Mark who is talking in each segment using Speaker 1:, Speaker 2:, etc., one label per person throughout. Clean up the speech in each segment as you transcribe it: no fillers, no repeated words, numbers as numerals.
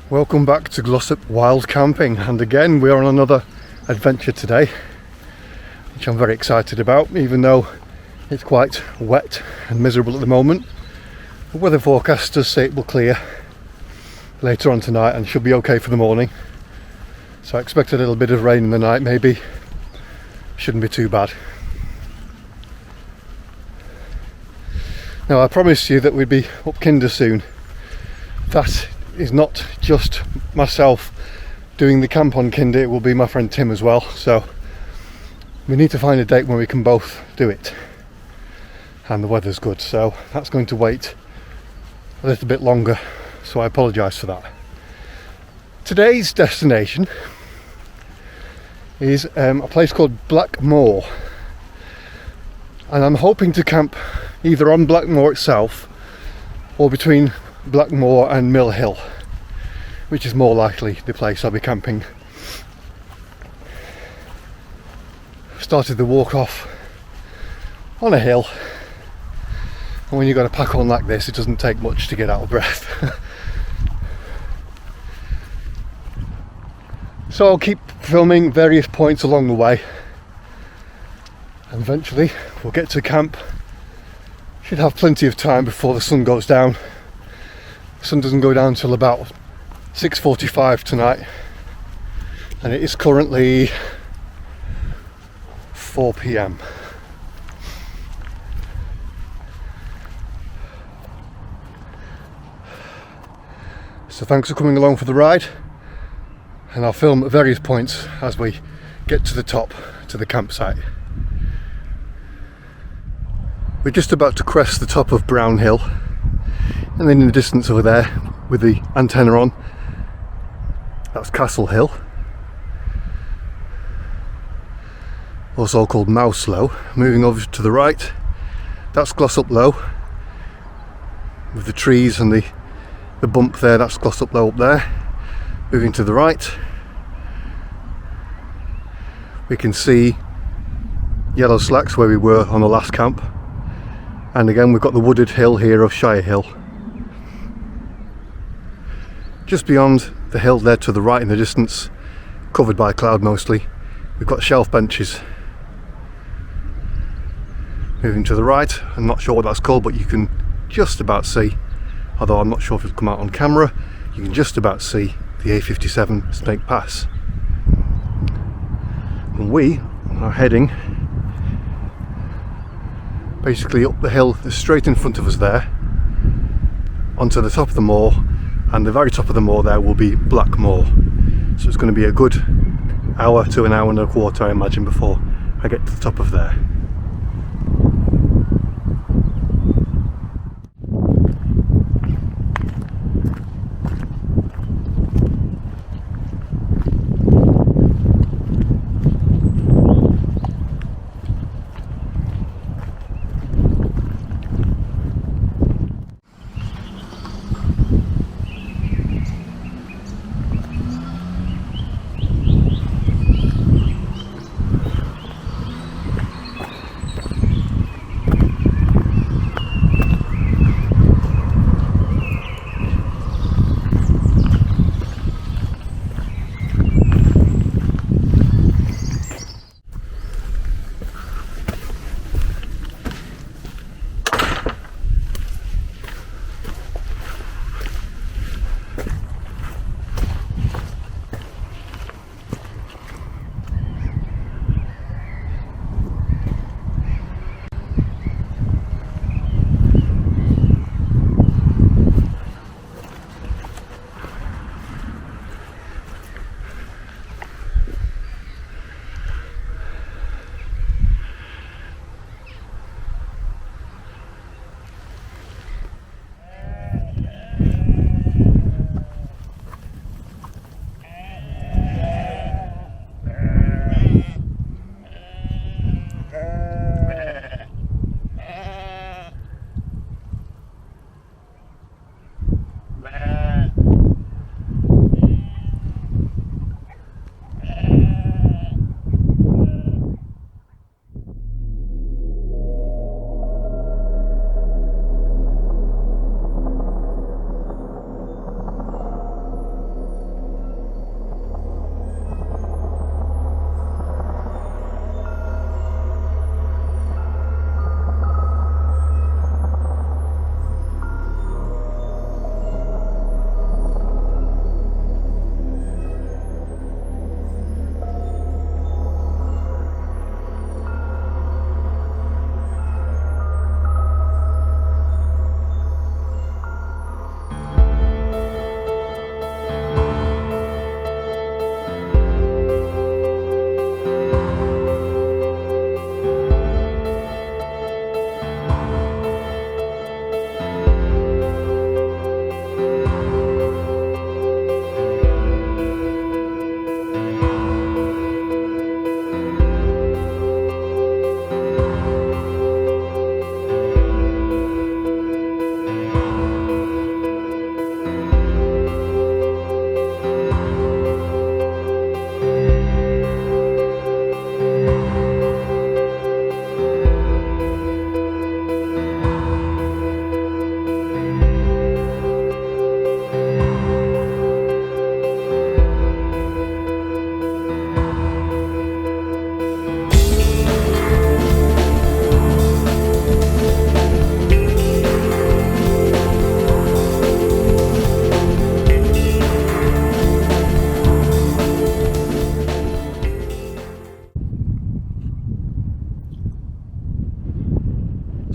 Speaker 1: Welcome back to Glossop Wild Camping, and again we are on another adventure today, which I'm very excited about, even though it's quite wet and miserable at the moment. The weather forecast does say it will clear later on tonight and should be okay for the morning, so I expect a little bit of rain in the night maybe. Shouldn't be too bad. Now, I promised you that we'd be up Kinder soon. That is not just myself doing the camp on Kinder, it will be my friend Tim as well, so we need to find a date when we can both do it, and the weather's good, so that's going to wait a little bit longer, so I apologise for that. Today's destination is a place called Black Moor, and I'm hoping to camp either on Black Moor itself or between Black Moor and Mill Hill, which is more likely the place I'll be camping. Started the walk off on a hill, and when you've got a pack on like this, it doesn't take much to get out of breath. So I'll keep filming various points along the way, and eventually we'll get to camp. Should have plenty of time before the sun goes down. The sun doesn't go down till about 6:45 tonight, and it is currently 4 p.m. So thanks for coming along for the ride, and I'll film at various points as we get to the top, to the campsite. We're just about to crest the top of Brown Hill, and then in the distance over there with the antenna on, that's Castle Hill, also called Mouse Low. Moving over to the right, that's Glossop Low with the trees and the bump there, that's Glossop Low up there. Moving to the right, we can see Yellow Slacks where we were on the last camp, and again we've got the wooded hill here of Shire Hill. Just beyond the hill there to the right in the distance, covered by cloud mostly, we've got shelf benches. Moving to the right, I'm not sure what that's called, but you can just about see, although I'm not sure if it'll come out on camera, you can just about see the A57 Snake Pass. And we are heading basically up the hill straight in front of us there, onto the top of the moor, and the very top of the moor there will be Black Moor. So it's going to be a good hour to an hour and a quarter, I imagine, before I get to the top of there.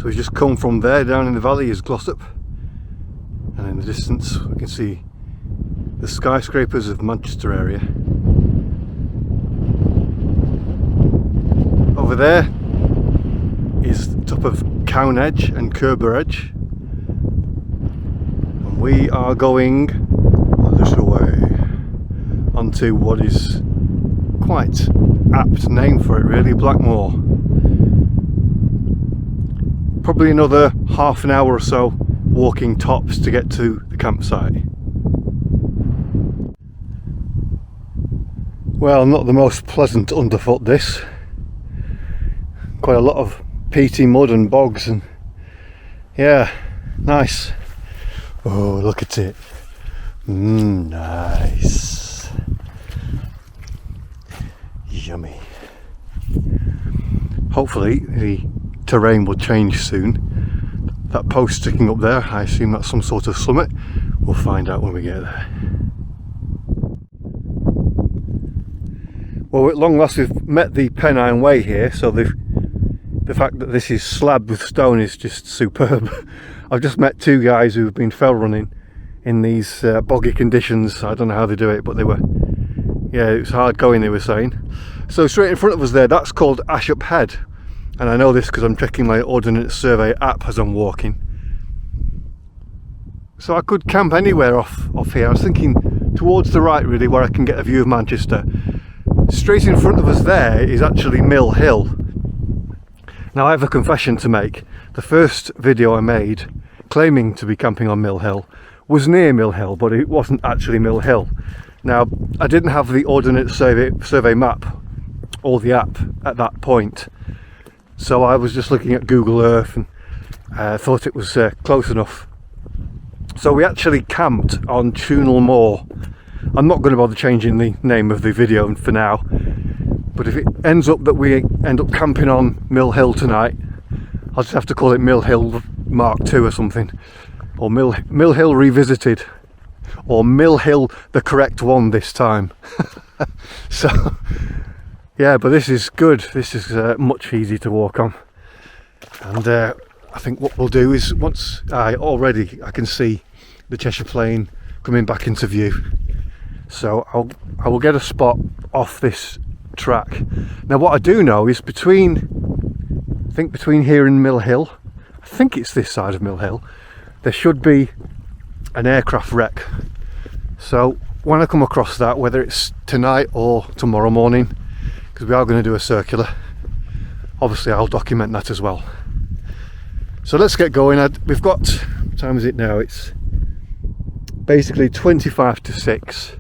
Speaker 1: So we've just come from there. Down in the valley is Glossop, and in the distance we can see the skyscrapers of Manchester area. Over there is the top of Cown Edge and Kerber Edge, and we are going a little way onto what is quite apt name for it really, Black Moor. Probably another half an hour or so walking tops to get to the campsite. Well, not the most pleasant underfoot this. Quite a lot of peaty mud and bogs, and yeah, nice. Oh, look at it. Nice. Yummy. Hopefully the terrain will change soon. That post sticking up there, I assume that's some sort of summit. We'll find out when we get there. Well, at long last we've met the Pennine Way here, so the fact that this is slabbed with stone is just superb. I've just met two guys who've been fell running in these boggy conditions. I don't know how they do it, but they were, yeah, it was hard going, they were saying. So straight in front of us there, that's called Ashop Head. And I know this because I'm checking my Ordnance Survey app as I'm walking. So I could camp anywhere off here. I was thinking towards the right really, where I can get a view of Manchester. Straight in front of us there is actually Mill Hill. Now I have a confession to make. The first video I made claiming to be camping on Mill Hill was near Mill Hill, but it wasn't actually Mill Hill. Now I didn't have the Ordnance Survey map or the app at that point. So I was just looking at Google Earth and thought it was close enough. So we actually camped on Chunal Moor. I'm not going to bother changing the name of the video for now, but if it ends up that we end up camping on Mill Hill tonight, I'll just have to call it Mill Hill Mark II or something, or Mill Hill Revisited, or Mill Hill the correct one this time. So yeah, but this is good. This is much easier to walk on, and I think what we'll do is, once I can see the Cheshire Plain coming back into view, so I will get a spot off this track. Now what I do know is between here and Mill Hill, I think it's this side of Mill Hill, there should be an aircraft wreck. So when I come across that, whether it's tonight or tomorrow morning, because we are going to do a circular, obviously I'll document that as well. So let's get going. We've got, what time is it now? It's basically 25 to 6.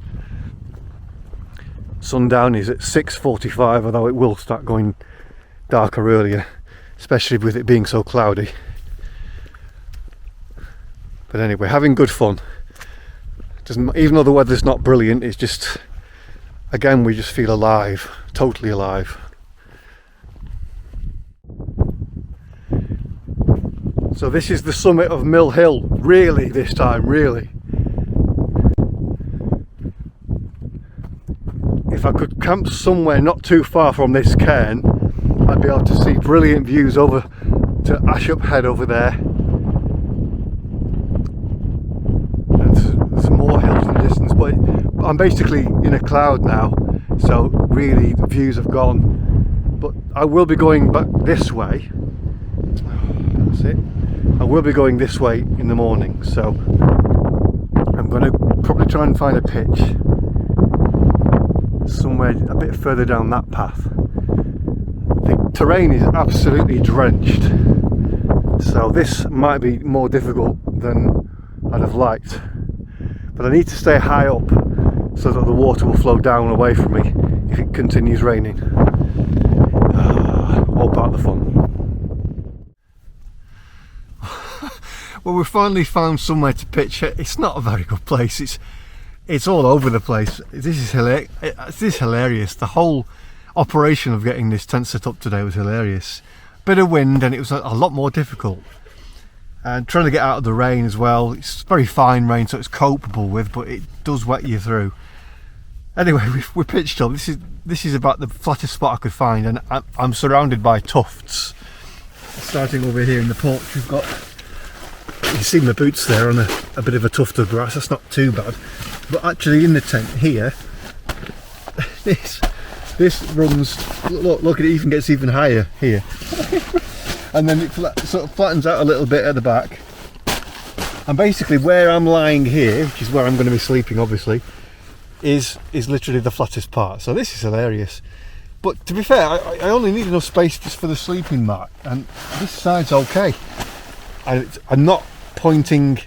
Speaker 1: Sundown is at 6:45, although it will start going darker earlier, especially with it being so cloudy. But anyway, having good fun. Even though the weather's not brilliant, it's just, again, we just feel alive, totally alive. So this is the summit of Mill Hill, really, this time, really. If I could camp somewhere not too far from this cairn, I'd be able to see brilliant views over to Ashop Head over there. And there's more hills in the distance, but I'm basically in a cloud now, so really the views have gone. But I will be going back this way. That's it. I will be going this way in the morning, so I'm going to probably try and find a pitch somewhere a bit further down that path. I think terrain is absolutely drenched, so this might be more difficult than I'd have liked, but I need to stay high up so that the water will flow down away from me if it continues raining. All part of the fun. Well, we finally found somewhere to pitch it. It's not a very good place. It's all over the place. This is hilarious. The whole operation of getting this tent set up today was hilarious. Bit of wind and it was a lot more difficult. And trying to get out of the rain as well. It's very fine rain, so it's copable with, but it does wet you through. Anyway, we pitched up. This is about the flattest spot I could find, and I'm surrounded by tufts. Starting over here in the porch, we've got, you see my boots there on a bit of a tuft of grass. That's not too bad. But actually in the tent here, this runs, look, it even gets even higher here. And then it sort of flattens out a little bit at the back. And basically where I'm lying here, which is where I'm going to be sleeping obviously, is literally the flattest part. So this is hilarious. But to be fair, I only need enough space just for the sleeping mat, and this side's okay. I'm not pointing,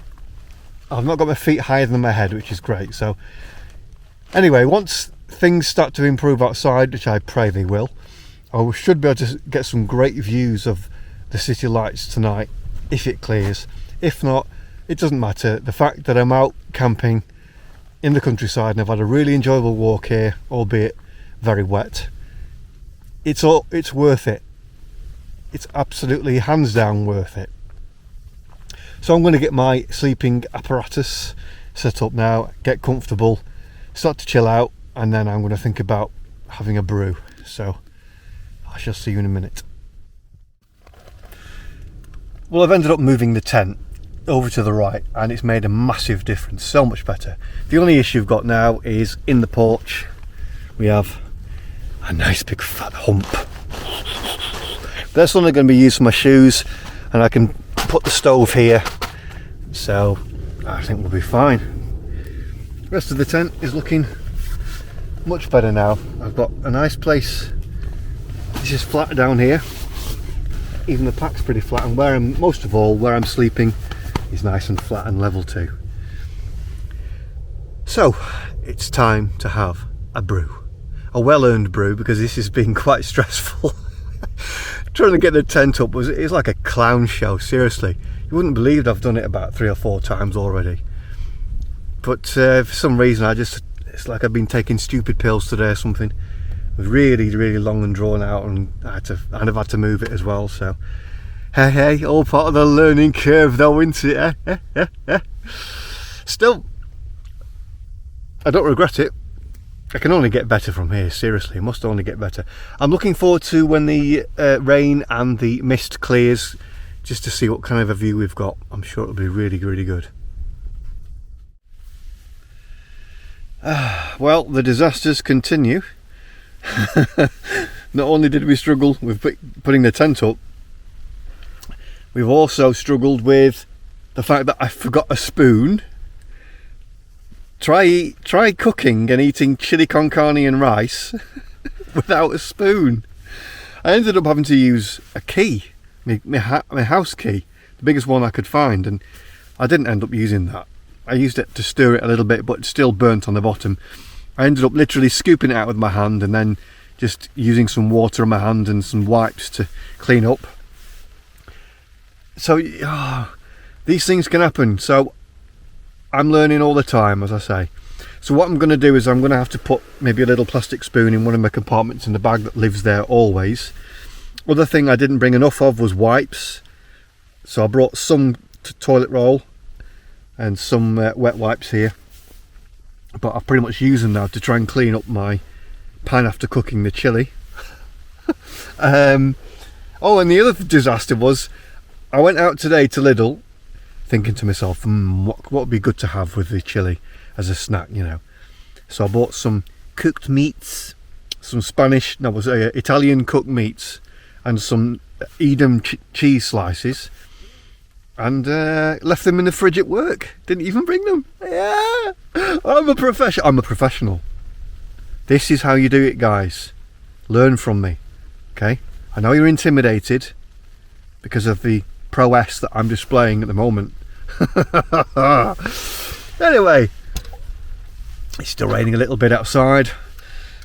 Speaker 1: I've not got my feet higher than my head, which is great. So anyway, once things start to improve outside, which I pray they will, I should be able to get some great views of the city lights tonight if it clears. If not, it doesn't matter. The fact that I'm out camping in the countryside and I've had a really enjoyable walk here, albeit very wet, it's worth it. It's absolutely hands down worth it. So I'm going to get my sleeping apparatus set up now, get comfortable, start to chill out, and then I'm going to think about having a brew. So I shall see you in a minute. Well, I've ended up moving the tent over to the right and it's made a massive difference, so much better. The only issue I've got now is in the porch we have a nice big fat hump. That's only going to be used for my shoes, and I can put the stove here, so I think we'll be fine. The rest of the tent is looking much better now. I've got a nice place. This is flat down here, even the pack's pretty flat, and most of all where I'm sleeping is nice and flat and level too. So it's time to have a brew, a well-earned brew, because this has been quite stressful. Trying to get the tent up it's like a clown show, seriously. You wouldn't believe I've done it about 3 or 4 times already, but for some reason it's like I've been taking stupid pills today or something. It was really long and drawn out, and I've had to move it as well. So hey, all part of the learning curve though, isn't it? Still, I don't regret it. I can only get better from here, seriously, must only get better. I'm looking forward to when the rain and the mist clears, just to see what kind of a view we've got. I'm sure it'll be really good. Well, the disasters continue. Not only did we struggle with putting the tent up, we've also struggled with the fact that I forgot a spoon. Try cooking and eating chili con carne and rice without a spoon. I ended up having to use a key, my house key, the biggest one I could find, and I didn't end up using that. I used it to stir it a little bit, but it's still burnt on the bottom. I ended up literally scooping it out with my hand and then just using some water on my hand and some wipes to clean up. So these things can happen. So I'm learning all the time, as I say. So what I'm going to do is I'm going to have to put maybe a little plastic spoon in one of my compartments in the bag that lives there always. Other thing I didn't bring enough of was wipes. So I brought some toilet roll and some wet wipes here. But I've pretty much used them now to try and clean up my pan after cooking the chilli. Oh, and the other disaster was I went out today to Lidl thinking to myself, what would be good to have with the chilli as a snack, you know. So I bought some cooked meats, some Italian cooked meats, and some Edam cheese slices, and left them in the fridge at work. Didn't even bring them. Yeah, I'm a professional. This is how you do it, guys. Learn from me, okay? I know you're intimidated because of the prowess that I'm displaying at the moment. Anyway, it's still raining a little bit outside.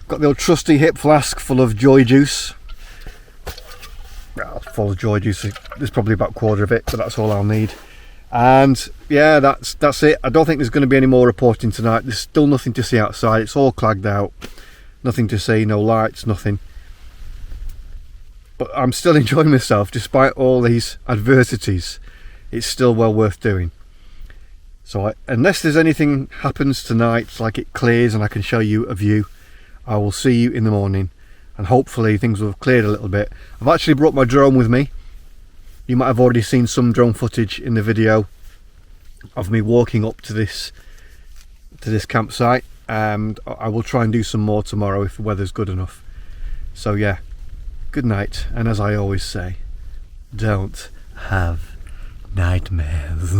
Speaker 1: Got the old trusty hip flask full of joy juice. Well, full of joy juice, there's probably about a quarter of it, but that's all I'll need. And yeah, that's it. I don't think there's going to be any more reporting tonight. There's still nothing to see outside. It's all clagged out. Nothing to see, no lights, nothing. But I'm still enjoying myself despite all these adversities. It's still well worth doing. So unless there's anything happens tonight, like it clears and I can show you a view, I will see you in the morning, and hopefully things will have cleared a little bit. I've actually brought my drone with me. You might have already seen some drone footage in the video of me walking up to this campsite, and I will try and do some more tomorrow if the weather's good enough. So yeah, good night, and as I always say, don't have nightmares.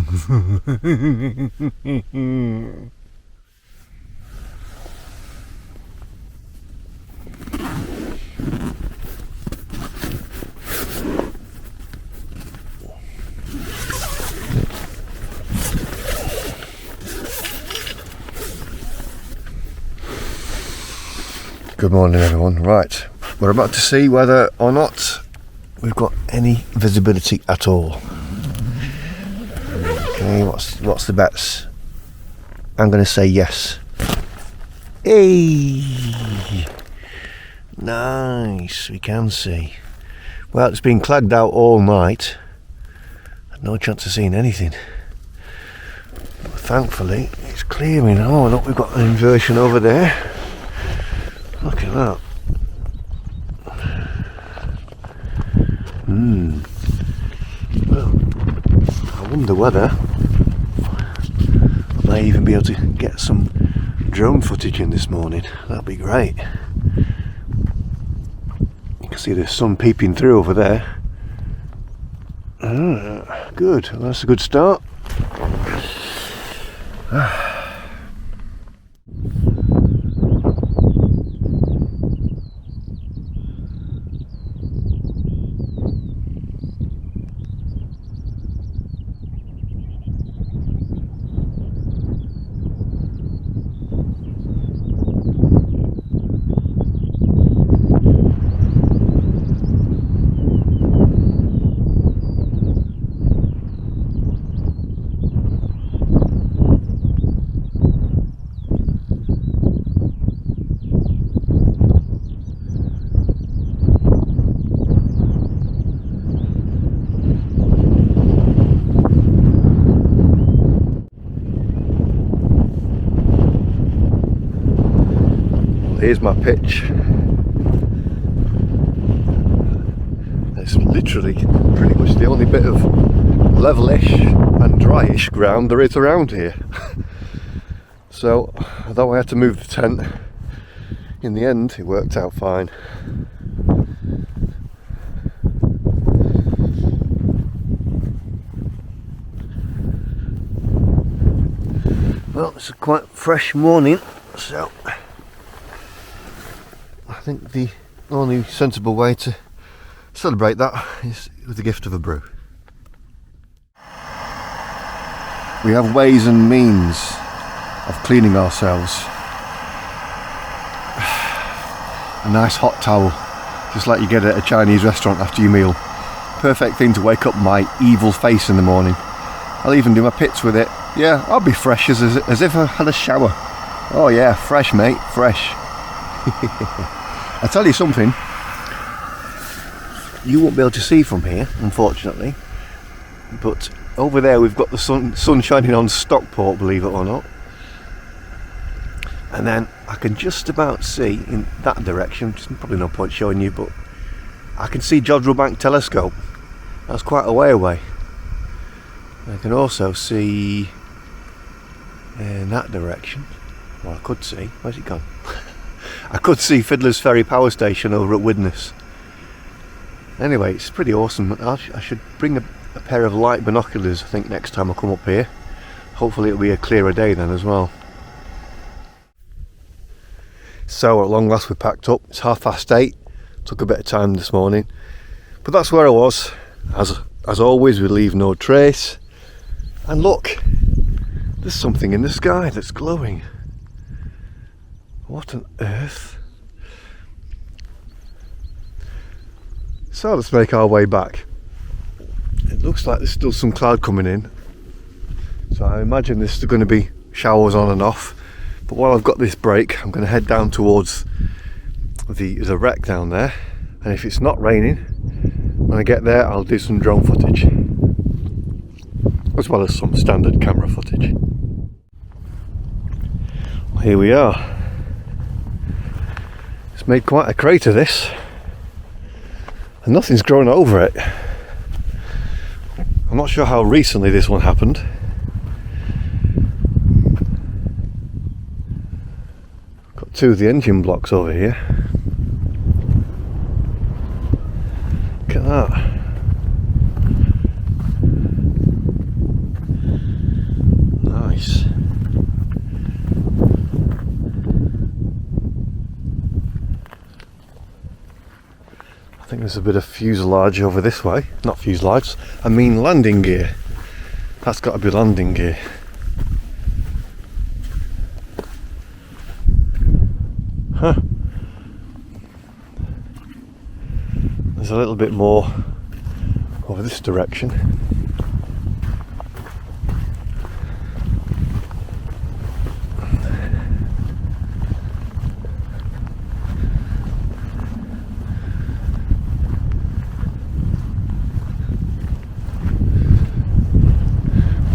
Speaker 1: Good morning everyone. Right, we're about to see whether or not we've got any visibility at all. Okay, what's the bets? I'm going to say yes. Hey, nice, we can see. Well, it's been clagged out all night. Had no chance of seeing anything. But thankfully, it's clearing. Oh, look, we've got an inversion over there. Look at that. Well, I wonder whether I may even be able to get some drone footage in this morning. That'd be great. You can see the sun peeping through over there. Good, well, that's a good start. Here's my pitch. It's literally pretty much the only bit of levelish and dryish ground there is around here. So, although I had to move the tent, in the end it worked out fine. Well, it's a quite fresh morning, so I think the only sensible way to celebrate that is with the gift of a brew. We have ways and means of cleaning ourselves. A nice hot towel, just like you get at a Chinese restaurant after your meal. Perfect thing to wake up my evil face in the morning. I'll even do my pits with it. Yeah, I'll be fresh as if I had a shower. Oh yeah, fresh mate, fresh. I tell you something, you won't be able to see from here, unfortunately, but over there we've got the sun shining on Stockport, believe it or not, and then I can just about see in that direction, there's probably no point showing you, but I can see Jodrell Bank Telescope. That's quite a way away. I can also see in that direction, well, I could see, where's it gone? I could see Fiddler's Ferry Power Station over at Widnes. Anyway, it's pretty awesome. I should bring a pair of light binoculars, I think, next time I come up here. Hopefully it'll be a clearer day then as well. So at long last we packed up. It's 8:30. Took a bit of time this morning. But that's where I was. As always, we leave no trace. And look, there's something in the sky that's glowing. What on earth? So let's make our way back. It looks like there's still some cloud coming in. So I imagine there's still going to be showers on and off. But while I've got this break, I'm going to head down towards the wreck down there. And if it's not raining, when I get there, I'll do some drone footage, as well as some standard camera footage. Well, here we are. It's made quite a crater, this, and nothing's grown over it. I'm not sure how recently this one happened. Got two of the engine blocks over here. Look at that. Nice. I think there's a bit of fuselage over this way. Not fuselage, I mean landing gear. That's got to be landing gear. Huh. There's a little bit more over this direction. A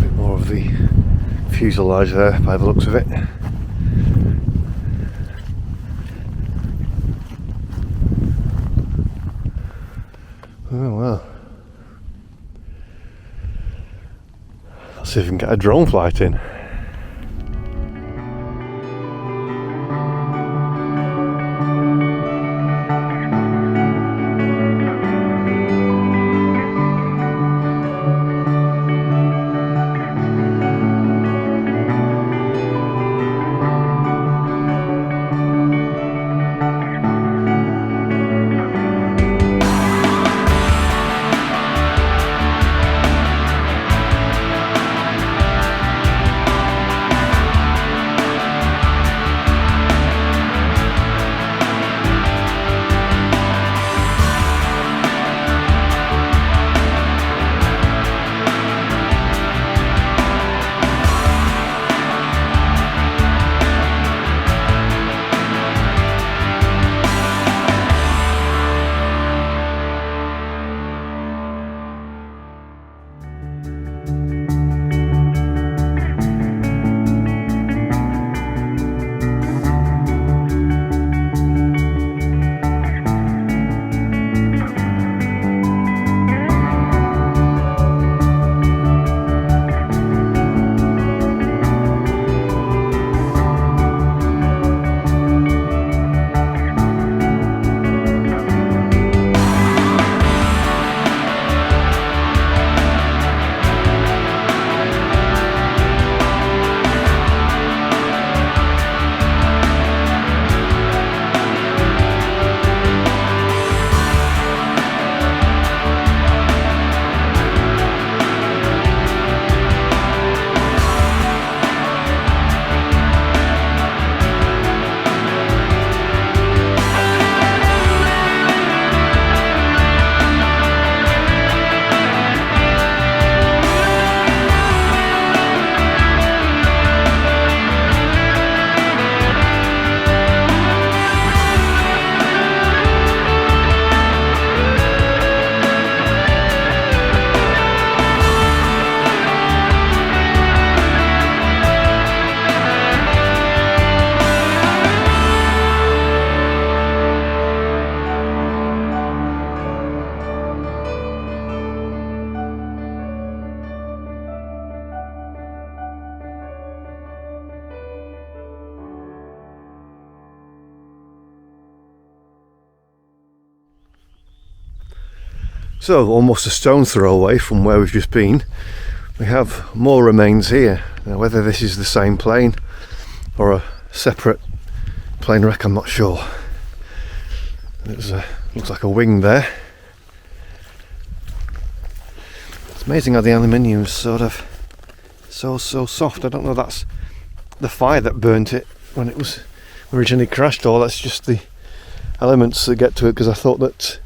Speaker 1: bit more of the fuselage there by the looks of it. Oh well. Let's see if we can get a drone flight in. So almost a stone's throw away from where we've just been, we have more remains here. Now whether this is the same plane or a separate plane wreck, I'm not sure. There's looks like a wing there. amazing how the aluminium's sort of so soft. I don't know if that's the fire that burnt it when it was originally crashed, or that's just the elements that get to it, because I thought that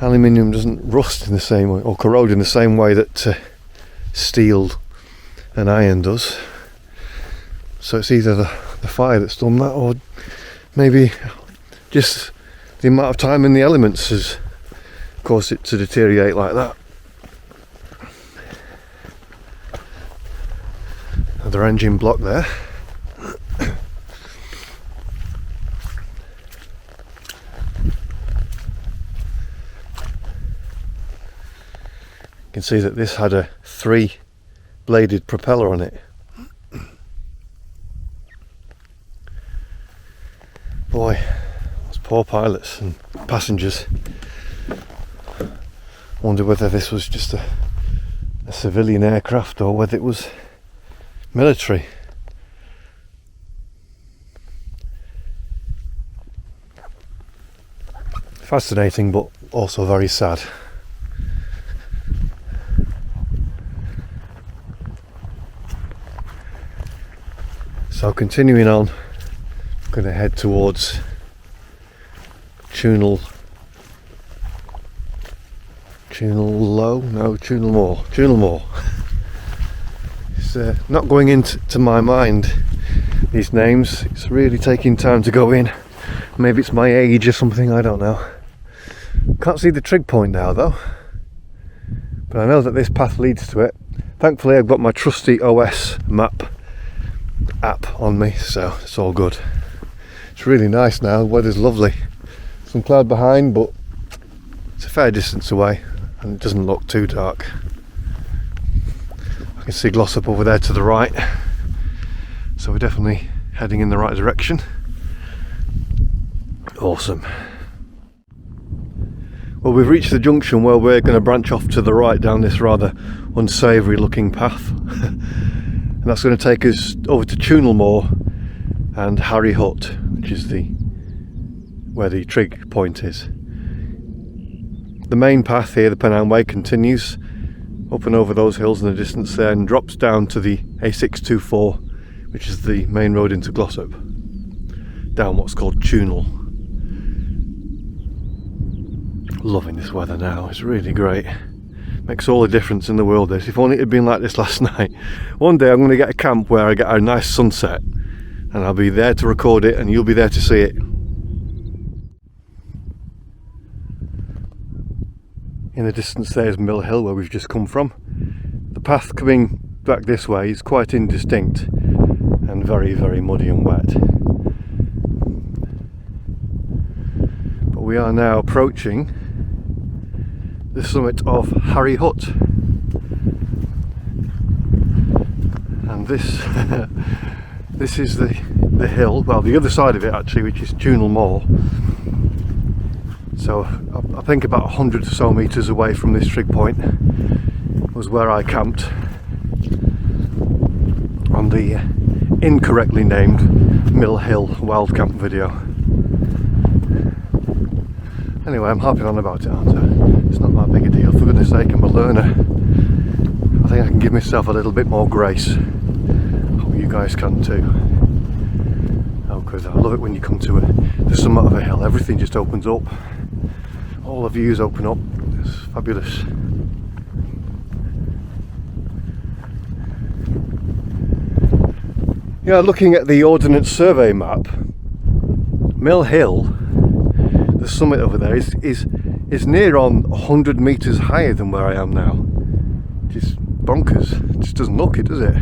Speaker 1: aluminium doesn't rust in the same way or corrode in the same way that steel and iron does. So it's either the fire that's done that, or maybe just the amount of time in the elements has caused it to deteriorate like that. Another engine block there. You can see that this had a 3-bladed propeller on it. Boy, those poor pilots and passengers. I wonder whether this was just a civilian aircraft or whether it was military. Fascinating, but also very sad. So continuing on, I'm going to head towards Chunal Moor. It's not going into my mind, these names. It's really taking time to go in. Maybe it's my age or something, I don't know. Can't see the trig point now though, but I know that this path leads to it. Thankfully I've got my trusty OS map app on me, so it's all good. It's really nice now, the weather's lovely. Some cloud behind, but it's a fair distance away and it doesn't look too dark. I can see Glossop over there to the right, so we're definitely heading in the right direction. Awesome. Well, we've reached the junction where we're going to branch off to the right down this rather unsavoury looking path. And that's going to take us over to Chunal Moor and Harry Hut, which is where the trig point is. The main path here, the Pennine Way, continues up and over those hills in the distance there and drops down to the A624, which is the main road into Glossop, down what's called Chunal. Loving this weather now, it's really great. Makes all the difference in the world this. If only it had been like this last night. One day I'm going to get a camp where I get a nice sunset and I'll be there to record it and you'll be there to see it. In the distance there is Mill Hill, where we've just come from. The path coming back this way is quite indistinct and very, very muddy and wet. But we are now approaching the summit of Harry Hut, and this is the hill, well, the other side of it actually, which is Chunal Moor. So I think about 100 or so metres away from this trig point was where I camped on the incorrectly named Mill Hill wild camp video. Anyway, I'm harping on about it, aren't I? It's not that big a deal. For goodness sake, I'm a learner. I think I can give myself a little bit more grace. Hope you guys can too. Oh, because I love it when you come to the summit of a hill. Everything just opens up. All the views open up. It's fabulous. Yeah, looking at the Ordnance Survey map, Mill Hill, the summit over there, is near on 100 metres higher than where I am now. Just bonkers. It just doesn't look it, does it?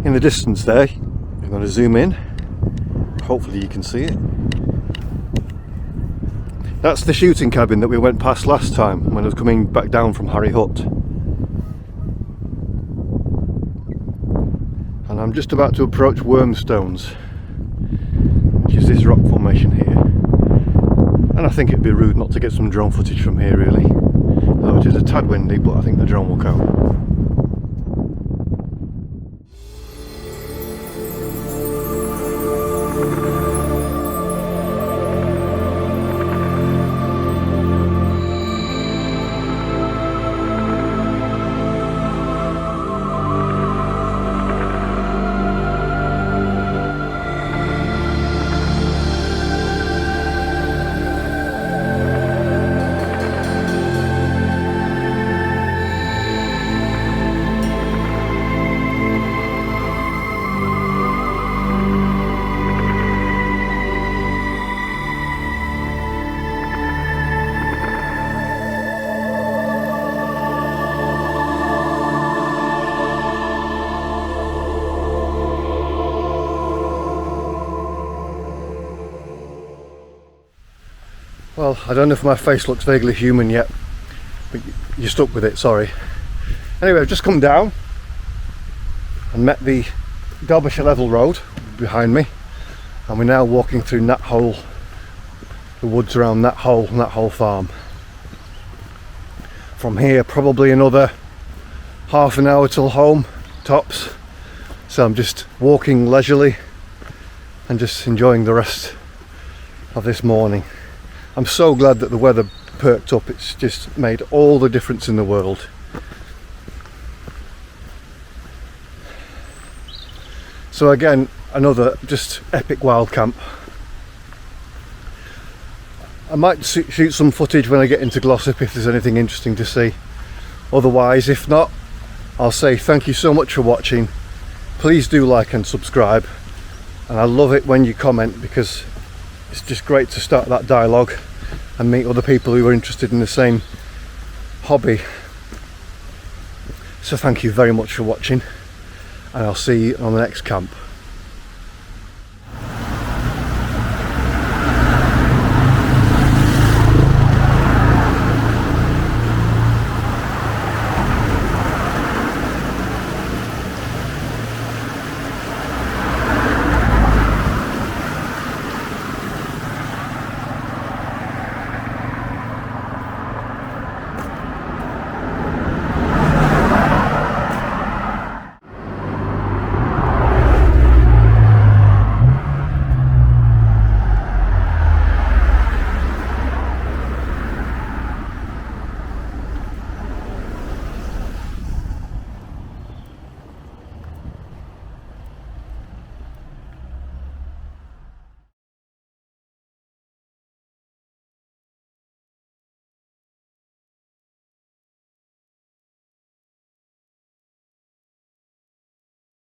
Speaker 1: In the distance there, I'm going to zoom in, hopefully you can see it. That's the shooting cabin that we went past last time when I was coming back down from Harry Hut. And I'm just about to approach Wormstones, which is this rock formation here. And I think it'd be rude not to get some drone footage from here really. Though it is a tad windy, but I think the drone will go. Well, I don't know if my face looks vaguely human yet, but you're stuck with it, sorry. Anyway, I've just come down and met the Derbyshire Level Road behind me, and we're now walking through Nat Hole, the woods around Nat Hole Farm. From here, probably another half an hour till home, tops. So I'm just walking leisurely and just enjoying the rest of this morning. I'm so glad that the weather perked up. It's just made all the difference in the world. So again, another just epic wild camp. I might shoot some footage when I get into Glossop if there's anything interesting to see. Otherwise, if not, I'll say thank you so much for watching. Please do like and subscribe. And I love it when you comment, because it's just great to start that dialogue and meet other people who are interested in the same hobby. So thank you very much for watching, and I'll see you on the next camp.